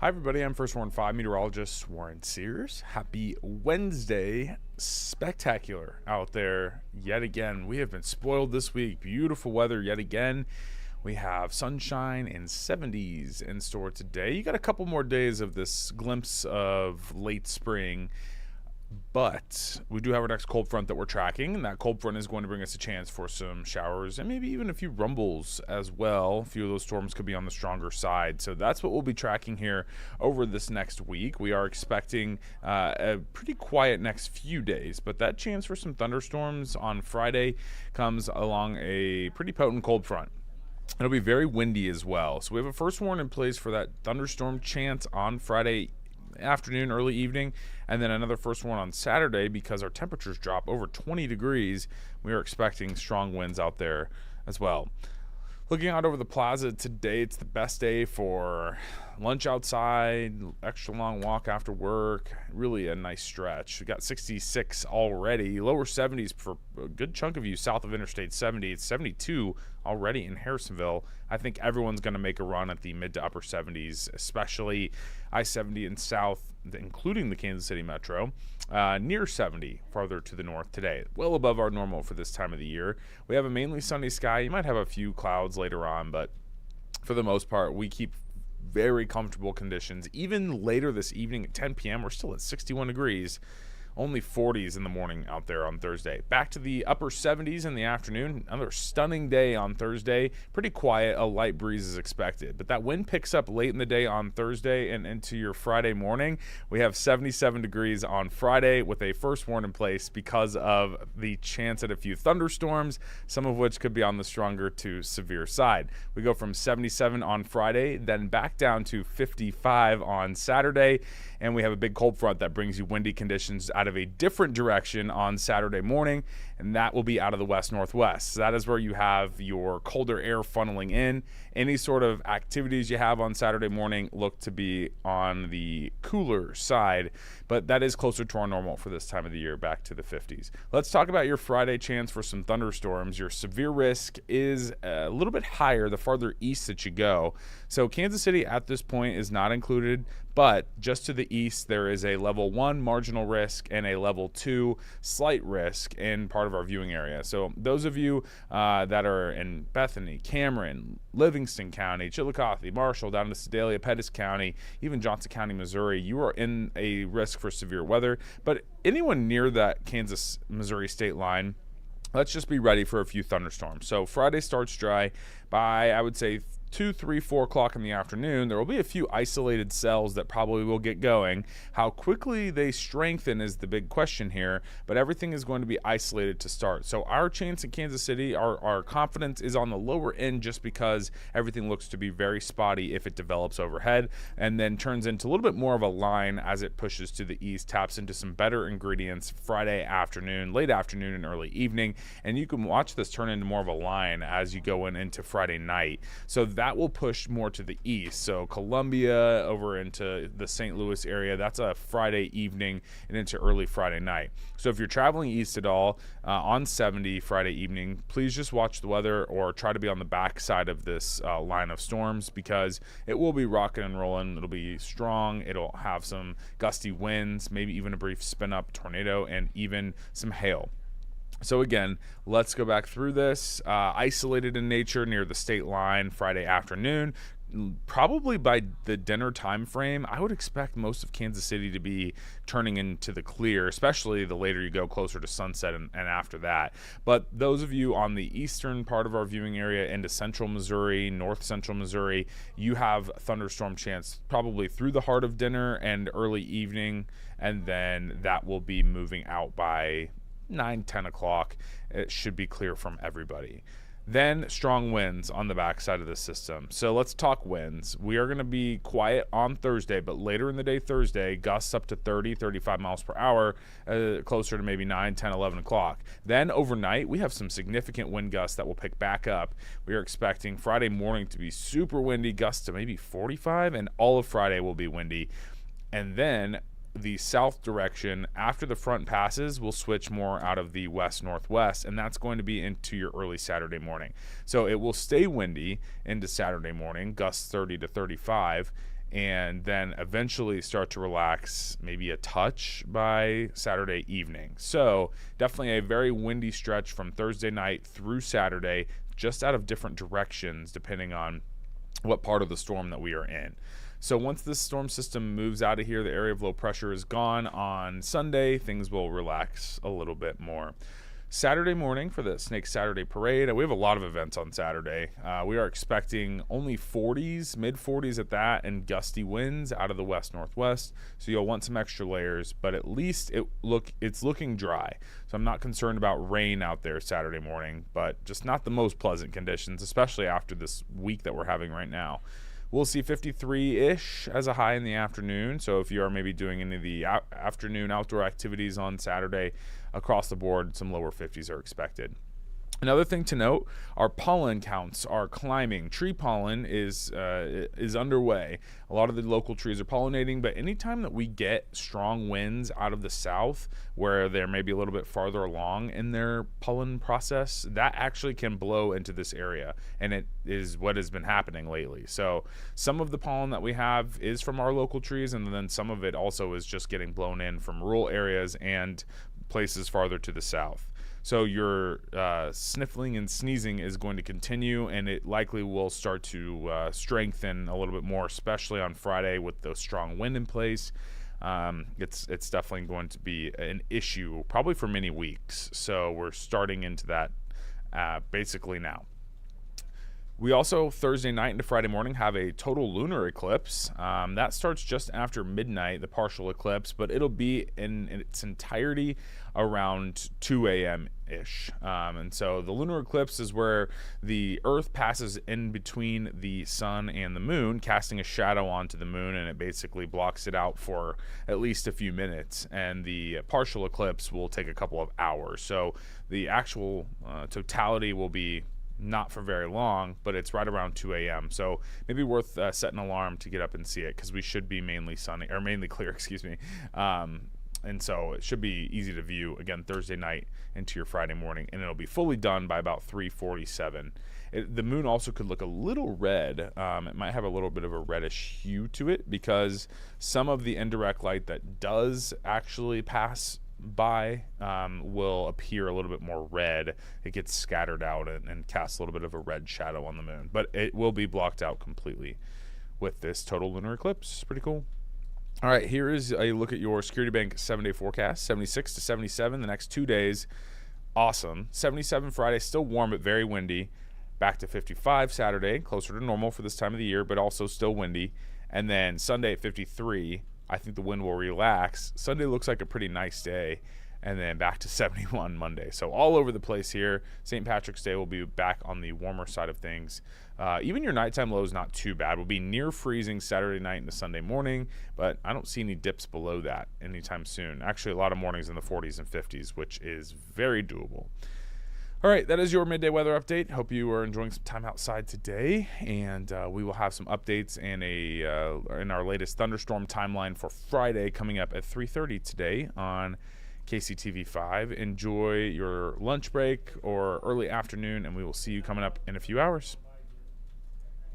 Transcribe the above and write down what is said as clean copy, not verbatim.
Hi, everybody. I'm First Warren 5 Meteorologist Warren Sears. Happy Wednesday. Spectacular out there yet again. We have been spoiled this week. Beautiful weather yet again. We have sunshine and 70s in store today. You got a couple more days of this glimpse of late spring, but we do have our next cold front that we're tracking, and that cold front is going to bring us a chance for some showers and maybe even a few rumbles as well. A few of those storms could be on the stronger side. So that's what we'll be tracking here over this next week. We are expecting a pretty quiet next few days, but that chance for some thunderstorms on Friday comes along a pretty potent cold front. It'll be very windy as well. So we have a first warning in place for that thunderstorm chance on Friday afternoon, early evening, and then another first one on Saturday because our temperatures drop over 20 degrees. We are expecting strong winds out there as well. Looking out over the plaza today, it's the best day for lunch outside, extra long walk after work, really a nice stretch. We got 66 already, lower 70s for a good chunk of you south of Interstate 70. It's 72 already in Harrisonville. I think everyone's going to make a run at the mid to upper 70s, especially I-70 and south, including the Kansas City Metro, near 70 farther to the north today, well above our normal for this time of the year. We have a mainly sunny sky. You might have a few clouds later on, but for the most part, we keep very comfortable conditions. Even later this evening at 10 p.m., we're still at 61 degrees. Only 40s in the morning out there on Thursday. Back to the upper 70s in the afternoon. Another stunning day on Thursday. Pretty quiet. A light breeze is expected. But that wind picks up late in the day on Thursday and into your Friday morning. We have 77 degrees on Friday with a first warning in place because of the chance at a few thunderstorms, some of which could be on the stronger to severe side. We go from 77 on Friday, then back down to 55 on Saturday. And we have a big cold front that brings you windy conditions out of a different direction on Saturday morning, and that will be out of the west-northwest. So that is where you have your colder air funneling in. Any sort of activities you have on Saturday morning look to be on the cooler side, but that is closer to our normal for this time of the year, back to the 50s. Let's talk about your Friday chance for some thunderstorms. Your severe risk is a little bit higher the farther east that you go. So Kansas City at this point is not included, but just to the east, there is a level 1 marginal risk and a level 2 slight risk in part of our viewing area. So those of you that are in Bethany, Cameron, Livingston County, Chillicothe, Marshall, down to Sedalia, Pettis County, even Johnson County, Missouri, you are in a risk for severe weather. But anyone near that Kansas-Missouri state line, let's just be ready for a few thunderstorms. So Friday starts dry by, I would say, 2, 3, 4 o'clock in the afternoon. There will be a few isolated cells that probably will get going. How quickly they strengthen is the big question here, but everything is going to be isolated to start. So our chance in Kansas City, our confidence is on the lower end just because everything looks to be very spotty if it develops overhead and then turns into a little bit more of a line as it pushes to the east, taps into some better ingredients Friday afternoon, late afternoon, and early evening. And you can watch this turn into more of a line as you go into Friday night. So that will push more to the east. So Columbia over into the St. Louis area, that's a Friday evening and into early Friday night. So if you're traveling east at all on 70 Friday evening, please just watch the weather or try to be on the back side of this line of storms because it will be rocking and rolling. It'll be strong. It'll have some gusty winds, maybe even a brief spin up tornado and even some hail. So again, let's go back through this. Isolated in nature near the state line Friday afternoon. Probably by the dinner time frame, I would expect most of Kansas City to be turning into the clear, especially the later you go closer to sunset and after that. But those of you on the eastern part of our viewing area into central Missouri, north central Missouri, you have thunderstorm chance probably through the heart of dinner and early evening, and then that will be moving out by 9, 10 o'clock. It should be clear from everybody. Then strong winds on the backside of the system. So let's talk winds. We are going to be quiet on Thursday, but later in the day Thursday, gusts up to 30, 35 miles per hour, closer to maybe 9, 10, 11 o'clock. Then overnight, we have some significant wind gusts that will pick back up. We are expecting Friday morning to be super windy, gusts to maybe 45, and all of Friday will be windy. And then the south direction after the front passes will switch more out of the west-northwest, and that's going to be into your early Saturday morning. So it will stay windy into Saturday morning, gusts 30 to 35, and then eventually start to relax maybe a touch by Saturday evening. So definitely a very windy stretch from Thursday night through Saturday, just out of different directions depending on what part of the storm that we are in. So once this storm system moves out of here, the area of low pressure is gone on Sunday, things will relax a little bit more. Saturday morning for the Snake Saturday Parade, we have a lot of events on Saturday. We are expecting only 40s, mid 40s at that, and gusty winds out of the west-northwest. So you'll want some extra layers, but at least it's looking dry. So I'm not concerned about rain out there Saturday morning, but just not the most pleasant conditions, especially after this week that we're having right now. We'll see 53-ish as a high in the afternoon. So if you are maybe doing any of the afternoon outdoor activities on Saturday, across the board, some lower 50s are expected. Another thing to note, our pollen counts are climbing. Tree pollen is underway. A lot of the local trees are pollinating, but anytime that we get strong winds out of the south, where they're maybe a little bit farther along in their pollen process, that actually can blow into this area, and it is what has been happening lately. So some of the pollen that we have is from our local trees, and then some of it also is just getting blown in from rural areas and places farther to the south. So your sniffling and sneezing is going to continue, and it likely will start to strengthen a little bit more, especially on Friday with the strong wind in place. It's definitely going to be an issue probably for many weeks. So we're starting into that basically now. We also, Thursday night into Friday morning, have a total lunar eclipse. That starts just after midnight, the partial eclipse, but it'll be in its entirety around 2 a.m.-ish. And so the lunar eclipse is where the Earth passes in between the sun and the moon, casting a shadow onto the moon, and it basically blocks it out for at least a few minutes. And the partial eclipse will take a couple of hours. So the actual totality will be not for very long, but it's right around 2 a.m. So maybe worth setting an alarm to get up and see it, because we should be mainly clear, and so it should be easy to view again Thursday night into your Friday morning, and it'll be fully done by about 3:47. The moon also could look a little red. It might have a little bit of a reddish hue to it, because some of the indirect light that does actually pass by will appear a little bit more red. It gets scattered out and casts a little bit of a red shadow on the moon, but it will be blocked out completely with this total lunar eclipse. Pretty cool. All right, here is a look at your Security Bank 7-day forecast. 76 to 77 the next 2 days. Awesome. 77 Friday, still warm but very windy. Back to 55 Saturday, closer to normal for this time of the year, but also still windy. And then Sunday at 53. I think the wind will relax. Sunday looks like a pretty nice day, and then back to 71 Monday. So all over the place here. St. Patrick's Day will be back on the warmer side of things. Even your nighttime low is not too bad. We'll be near freezing Saturday night into Sunday morning, but I don't see any dips below that anytime soon. Actually, a lot of mornings in the 40s and 50s, which is very doable. All right, that is your midday weather update. Hope you are enjoying some time outside today, and we will have some updates and in our latest thunderstorm timeline for Friday coming up at 3:30 today on KCTV5. Enjoy your lunch break or early afternoon, and we will see you coming up in a few hours.